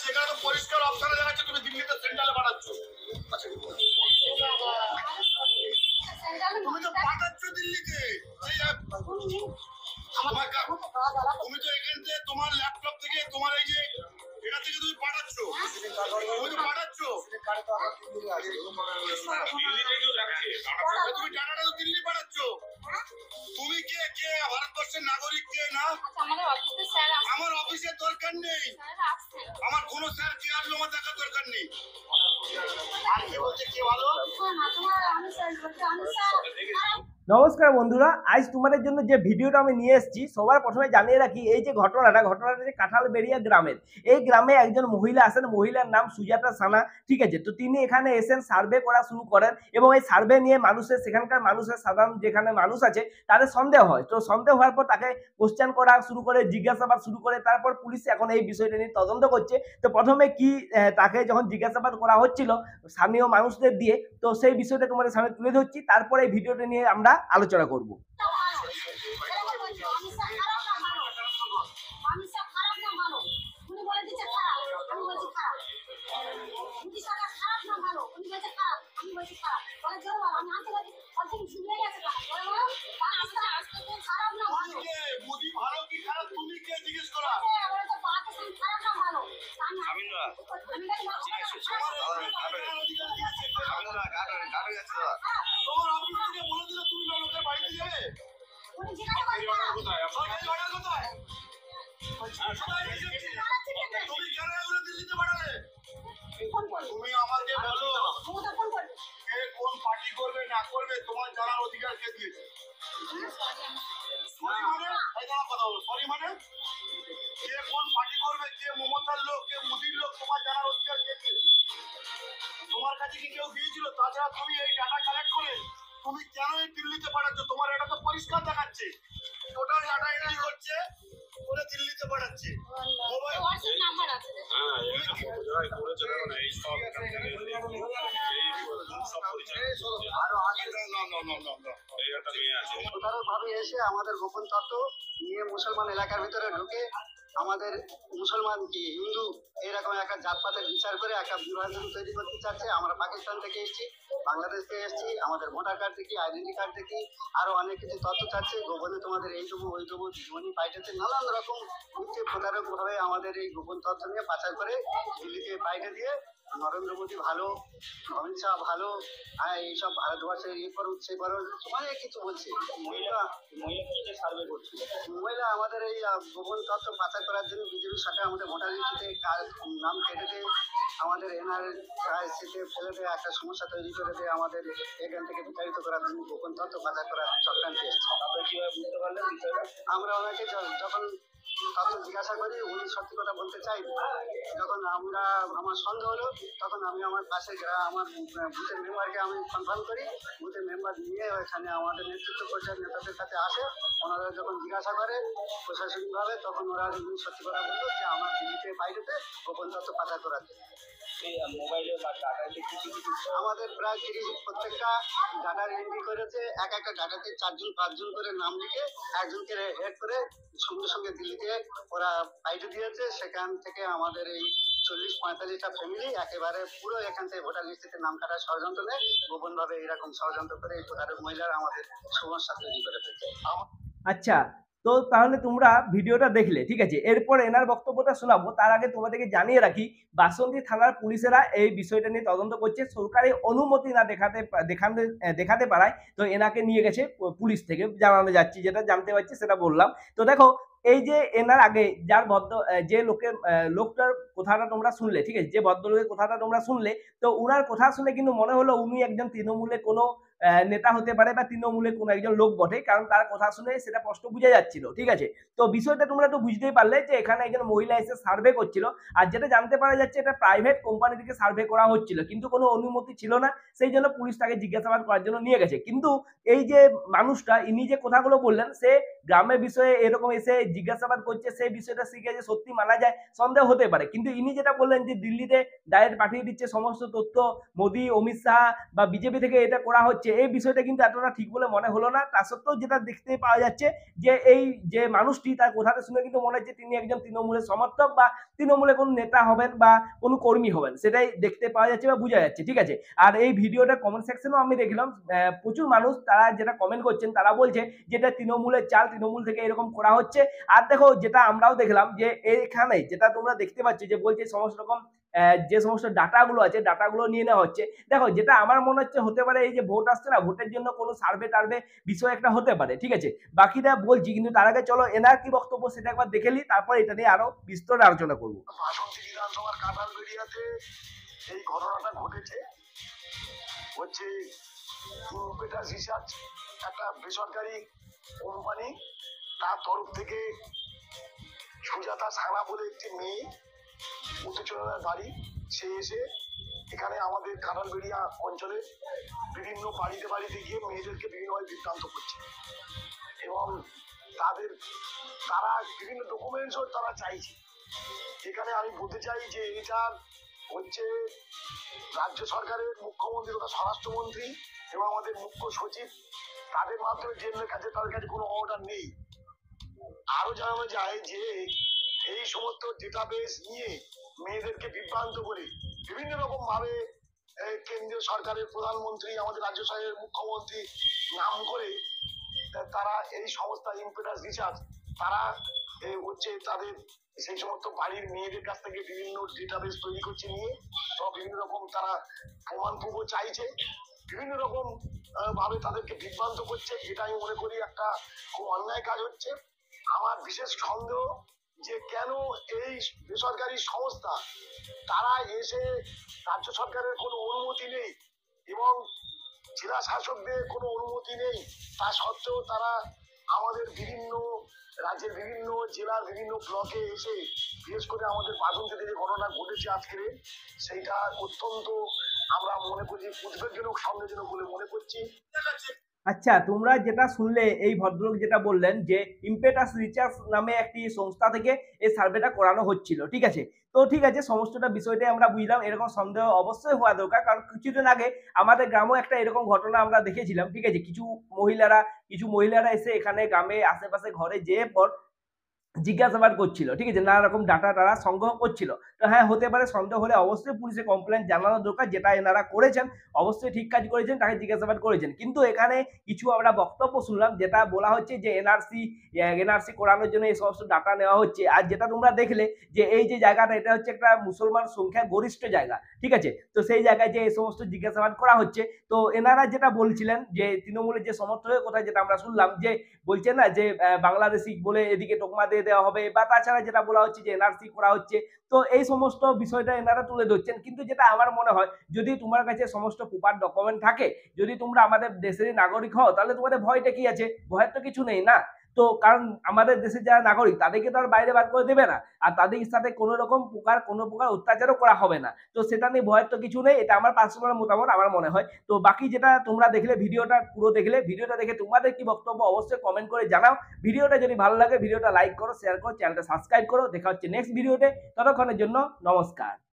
দেখাচ্ছে, এখানে তো পরিষ্কার অপশনে দেখাচ্ছে তুমি দিল্লিতে সেন্ট্রালে পাঠাচ্ছ। তুমি তো পাঠাচ্ছ দিল্লিতে। তুমি তো এখান থেকে তোমার ল্যাপটপ থেকে তোমার এই যে এটা থেকে তুমি পাঠাচ্ছ, তুমি তো পাঠাচ্ছ। তুমি টাকাটা তো দিল্লি পাঠাচ্ছ। তুমি কে কে ভারতবর্ষের নাগরিক কে না? আমার অফিসের দরকার নেই, আমার কোনো স্যার কে আসলো আমার দেখার দরকার নেই। আর কে বলছে কে ভালো? নমস্কার বন্ধুরা, আজ তোমাদের জন্য যে ভিডিওটা আমি নিয়ে এসেছি সবার প্রথমে জানিয়ে রাখি এই যে ঘটনাটা যে কাঁঠালবেড়িয়া গ্রামের। এই গ্রামে একজন মহিলা আসেন, মহিলার নাম সুজাতা সানা, ঠিক আছে। তো তিনি এখানে এসেন, সার্ভে করা শুরু করেন এবং এই সার্ভে নিয়ে মানুষের, সেখানকার মানুষের, সাধারণ যেখানে মানুষ আছে তাদের সন্দেহ হয়। তো সন্দেহ হওয়ার পর তাকে কোশ্চেন করা শুরু করে, জিজ্ঞাসাবাদ শুরু করে। তারপর পুলিশ এখন এই বিষয়টা নিয়ে তদন্ত করছে। তো প্রথমে কি তাকে যখন জিজ্ঞাসাবাদ করা হচ্ছিল স্থানীয় মানুষদের দিয়ে, তো সেই বিষয়টা তোমাদের সামনে তুলে ধরছি। তারপরে এই ভিডিওটা নিয়ে আমরা আলোচনা করব। মোদি ভালো কি খারাপ তুমি কে জিজ্ঞেস করা? তোমার অফিস থেকে বলে দিলে তুমি লোকের বাড়িতে যাবে? তুমি কেন এগুলো দিল্লিতে পাঠালে? তুমি আমাকে বলো কে কোন পার্টি করবে না করবে তোমার জানার অধিকার কে দিয়েছে? সরি মানে কথা বলো, সরি মানে কে কোন পার্টি করবে, কে মমতার লোক, কে মোদির লোক, তোমার জানার অধিকার কে দিয়েছে? তোমার কাছে কি কেউ দিয়েছিল? তাছাড়া তুমি এই ডাটা কালেক্ট করে তুমি কেন এই দিল্লিতে পাঠাচ্ছ? তোমার এটা তো পরিষ্কার দেখাচ্ছে টোটাল ডাটা এন্ট্রি করছে ওরা দিল্লিতে পাঠাচ্ছে। মোবাইল হোয়াটসঅ্যাপ নাম্বার আছে। হ্যাঁ এটা বোঝাই করেছে দেখো না, এই সব এখান থেকে সব পরিচয় আরো আগে এই একটা মেয়ে আছে ভাবে এসে আমাদের গোপন তত্ত্ব নিয়ে মুসলমান এলাকার ভিতরে ঢুকে আমাদের মুসলমান কি হিন্দু এরকম একটা জাতপাতের বিচার করে একটা বিভাজন তৈরি করতে চাচ্ছে। আমরা পাকিস্তান থেকে এসেছি, বাংলাদেশ থেকে এসেছি, আমাদের ভোটার কার্ড দেখি, আইডেন্টি কার্ড দেখি, আরো অনেক কিছু তথ্য চাচ্ছে। গোপনে তোমাদের এইটুকু ওইটুকু জীবনী পাইটেছে, নানান রকম মিথ্যে প্রতারক ভাবে আমাদের এই গোপন তথ্য নিয়ে পাচার করে দিল্লিতে পাইটে দিয়ে নরেন্দ্র মোদী ভালো, অমিত শাহ ভালো, এইসব ভারতবর্ষের ইয়ে করুন সে করুন অনেক কিছু বলছে। মহিলা আমাদের এই গোপন তথ্য পাচার করার জন্য বিজেপি সরকার আমাদের ভোটার লিস্টে নাম কেটে দেয়, আমাদের এনআরসিতে ফেলে দেয়, একটা সমস্যা তৈরি করে দেয়, আমাদের এখান থেকে বিতাড়িত করার জন্য গোপন তথ্য পাচার করার চক্রান্তে এসছে। কিভাবে বুঝতে পারলেন বিষয়টা? আমরা ওনাকে যখন তখন জিজ্ঞাসা করি উনি সত্যি কথা বলতে চাই। যখন আমার সন্দেহ হলো তখন আমি আমার পাশে আমার বুথের মেম্বারকে আমি কনফার্ম করি। বুথের মেম্বার নিয়ে এখানে আমাদের নেতৃত্ব পর্যায়ের নেতাদের কাছে আসে। ওনারা যখন জিজ্ঞাসা করে প্রশাসনিকভাবে তখন ওরা সত্যি কথা বললো যে আমার দিল্লিতে বাইরেতে গোপন তথ্য পাচার করাতে মোবাইলে বা ডাটা আমাদের প্রায় 30 প্রত্যেকটা ডাটা এন্ট্রি করেছে। এক একটা ডাটাতে 4-5 জন করে নাম লিখে একজনকে হেড করে সঙ্গে সঙ্গে দিল্লিতে ওরা পাইটে দিয়েছে। সেখান থেকে আমাদের এই 40-45টা ফ্যামিলি একেবারে পুরো এখান থেকে ভোটার লিস্টে নাম কাটার ষড়যন্ত্র নেই, গোপন ভাবে এইরকম ষড়যন্ত্র করে এই প্রতারক মহিলারা আমাদের সমস্যা তৈরি করে ফেলছে। আচ্ছা, তো তাহলে তোমরা ভিডিওটা দেখলে, ঠিক আছে। এরপর এনার বক্তব্যটা শোনাবো। তার আগে তোমাদেরকে জানিয়ে রাখি বাসন্তী থানার পুলিশেরা এই বিষয়টা নিয়ে তদন্ত করছে। সরকারি অনুমতি না দেখাতে পারায় তো এনাকে নিয়ে গেছে পুলিশ থেকে, জানানো যাচ্ছে, যেটা জানতে পারছি সেটা বললাম। তো দেখো এই যে এনার আগে যে লোকটার কথাটা তোমরা শুনলে, ঠিক আছে, যে ভদ্রলোকের কথাটা তোমরা শুনলে, তো উনার কথা শুনে কিন্তু মনে হলো উনি একজন তৃণমূলে কোনো নেতা হতে পারে বা তৃণমূলে কোনো একজন লোক বটে, কারণ তার কথা শুনে সেটা স্পষ্ট বোঝা যাচ্ছিল, ঠিক আছে। তো বিষয়টা তোমরা তো বুঝতেই পারলে যে এখানে একজন মহিলা এসে সার্ভে করছিল, আর যেটা জানতে পারা যাচ্ছে এটা প্রাইভেট কোম্পানি থেকে সার্ভে করা হচ্ছিল, কিন্তু কোনো অনুমতি ছিল না। সেই জন্য পুলিশ তাকে জিজ্ঞাসাবাদ করার জন্য নিয়ে গেছে। কিন্তু এই যে মানুষটা ইনি যে কথাগুলো বললেন, সে গ্রামের বিষয়ে এরকম এসে জিজ্ঞাসাবাদ করছে সেই বিষয়টা শিখে যে সত্যি মানা যায় সন্দেহ হতে পারে, কিন্তু ইনি যেটা বললেন যে দিল্লিতে ডাইরেক্ট পাঠিয়ে দিচ্ছে সমস্ত তথ্য, মোদি অমিত শাহ বা বিজেপি থেকে এটা করা হচ্ছে, এই বিষয়টা কিন্তু এতটা ঠিক বলে মনে হলো না। তা সত্ত্বেও যেটা দেখতে পাওয়া যাচ্ছে যে এই যে মানুষটি তার কথাটা শুনে কিন্তু মনে হচ্ছে তিনি একজন তৃণমূলের সমর্থক বা তৃণমূলের কোনো নেতা হবেন বা কোনো কর্মী হবেন, সেটাই দেখতে পাওয়া যাচ্ছে বা বোঝা যাচ্ছে। ঠিক আছে, আর এই ভিডিওটা কমেন্ট সেকশনেও আমি দেখলাম প্রচুর মানুষ তারা যেটা কমেন্ট করছেন তারা বলছে যেটা তৃণমূলের চাল, তৃণমূল থেকে এরকম করা হচ্ছে। আর দেখো যেটা আমরাও দেখলাম যে এইখানে যেটা তোমরা দেখতে পাচ্ছ যে বলছে সমস্ত রকম যে সমস্ত ডাটাগুলো আছে ডাটাগুলো নিয়ে নেওয়া হচ্ছে। দেখো যেটা আমার মনে হচ্ছে হতে পারে এই যে ভোট আসছে না, ভোটের জন্য কোনো সার্ভে টার্ভে বিষয় একটা হতে পারে। ঠিক আছে, বাকিটা বলছি, কিন্তু তার আগে চলো এনার কি বক্তব্য সেটা একবার দেখে নিই, তারপর এটা নিয়ে আরো বিস্তর আলোচনা করবো। বাসন্তী বিধানসভার কাঁঠালবেড়িয়াতে এই ঘটনাটা ঘটেছে। হচ্ছে ইম্পেটাস রিসার্চ একটা বেসরকারি কোম্পানি, তার তরফ থেকে সুজাতা সানা বলে একটি মেয়ে, উত্তরচন্দ্রের বাড়ি, সে এসে এখানে আমাদের কাঁঠালবেড়িয়া অঞ্চলে বিভিন্ন বাড়িতে বাড়িতে গিয়ে মেয়েদেরকে বিভিন্নভাবে বিভ্রান্ত করছে এবং তারা বিভিন্ন ডকুমেন্টসও তারা চাইছে। এখানে আমি বলতে চাই যে এটা হচ্ছে রাজ্য সরকারের মুখ্যমন্ত্রী তথা স্বরাষ্ট্রমন্ত্রী এবং আমাদের মুখ্য সচিব, তাদের মাধ্যমে জেলের কাছে তাদের কাছে কোনো অর্ডার নেই। আরো জানানো যায় যে এই সমস্ত ডেটাবেস নিয়ে মেয়েদেরকে বিভ্রান্ত করে বিভিন্ন রকম ভাবে কেন্দ্রীয় সরকারের প্রধানমন্ত্রী, আমাদের রাজ্য সরকারের মুখ্যমন্ত্রী নাম করে তারা এই সংস্থা ইম্পেটাস রিসার্চ তারা হচ্ছে তাদের সেই সমস্ত বাড়ির মেয়েদের কাছ থেকে বিভিন্ন ডেটাবেস তৈরি করছে, নিয়ে তো বিভিন্ন রকম তারা প্রমাণ পূর্ব চাইছে, বিভিন্ন রকম ভাবে তাদেরকে বিভ্রান্ত করছে। এটা আমি মনে করি একটা খুব অন্যায় কাজ হচ্ছে। আমার বিশেষ সন্দেহ যে কেন এই বেসরকারি সংস্থা তারা এসে, রাজ্য সরকারের কোনো অনুমতি নেই এবং জেলা শাসকদের কোনো অনুমতি নেই, তা সত্ত্বেও তারা আমাদের বিভিন্ন রাজ্যের বিভিন্ন জেলার বিভিন্ন ব্লকে এসে, বিশেষ করে আমাদের বাসন্তীতে যে ঘটনা ঘটেছে আজকে, সেইটা অত্যন্ত আমরা মনে করছি উদ্বেগজনক, সন্দেহজনক বলে মনে করছি। আচ্ছা, তোমরা যেটা শুনলে এই ভদ্রলোক যেটা বললেন যে ইম্পেটাস রিসার্চ নামে একটি সংস্থা থেকে এই সার্ভেটা করানো হচ্ছিল। ঠিক আছে, তো ঠিক আছে, সমস্তটা বিষয়টাই আমরা বুঝলাম। এরকম সন্দেহ অবশ্যই হওয়া দরকার, কারণ কিছুদিন আগে আমাদের গ্রামেও একটা এরকম ঘটনা আমরা দেখেছিলাম। ঠিক আছে, কিছু মহিলারা এসে এখানে গ্রামে আশেপাশে ঘরে যেয়ে পর জিজ্ঞাসাবাদ করছিল। ঠিক আছে, নানা রকম ডাটা তারা সংগ্রহ করছিল। তো হ্যাঁ, হতে পারে, সন্দেহ হলে অবশ্যই পুলিশে কমপ্লেন জানানো দরকার, যেটা এনারা করেছেন অবশ্যই ঠিক কাজ করেছেন, তাকে জিজ্ঞাসাবাদ করেছেন। কিন্তু এখানে কিছু আমরা বক্তব্য শুনলাম যেটা বলা হচ্ছে যে এনআরসি করানোর জন্য এই সমস্ত ডাটা নেওয়া হচ্ছে। আর যেটা তোমরা দেখলে যে এই যে জায়গাটা, এটা হচ্ছে একটা মুসলমান সংখ্যা গরিষ্ঠ জায়গা। ঠিক আছে, তো সেই জায়গায় যে এই সমস্ত জিজ্ঞাসাবাদ করা হচ্ছে, তো এনারা যেটা বলছিলেন যে তৃণমূলের যে সমর্থকের কথা যেটা আমরা শুনলাম, যে বলছে না যে বাংলাদেশি বলে এদিকে টোকমা দিয়ে দেওয়া হবে, বা তাছাড়া যেটা বলা হচ্ছে যে এনআরসি করা হচ্ছে, তো এই সমস্ত বিষয়টা এনারা তুলে ধরছেন। কিন্তু যেটা আমার মনে হয়, যদি তোমার কাছে সমস্ত প্রপার ডকুমেন্ট থাকে, যদি তোমরা আমাদের দেশের নাগরিক হও, তাহলে তোমাদের ভয়টা কি আছে? ভয়ের তো কিছু নেই না। তো কারণ আমাদের দেশের যারা নাগরিক তাদেরকে তো আর বাইরে বার করে দেবে না, আর তাদের সাথে কোনো প্রকার অত্যাচারও করা হবে না। তো সেটা নিয়ে ভয়ের তো কিছু নেই, এটা আমার পার্সোনাল মতামত, আমার মনে হয়। তো বাকি যেটা তোমরা দেখলে, ভিডিওটা পুরো দেখলে, ভিডিওটা দেখে তোমাদের কি বক্তব্য অবশ্যই কমেন্ট করে জানাও। ভিডিওটা যদি ভালো লাগে ভিডিওটা লাইক করো, শেয়ার করো, চ্যানেলটা সাবস্ক্রাইব করো। দেখা হচ্ছে নেক্সট ভিডিওতে, ততক্ষণের জন্য নমস্কার।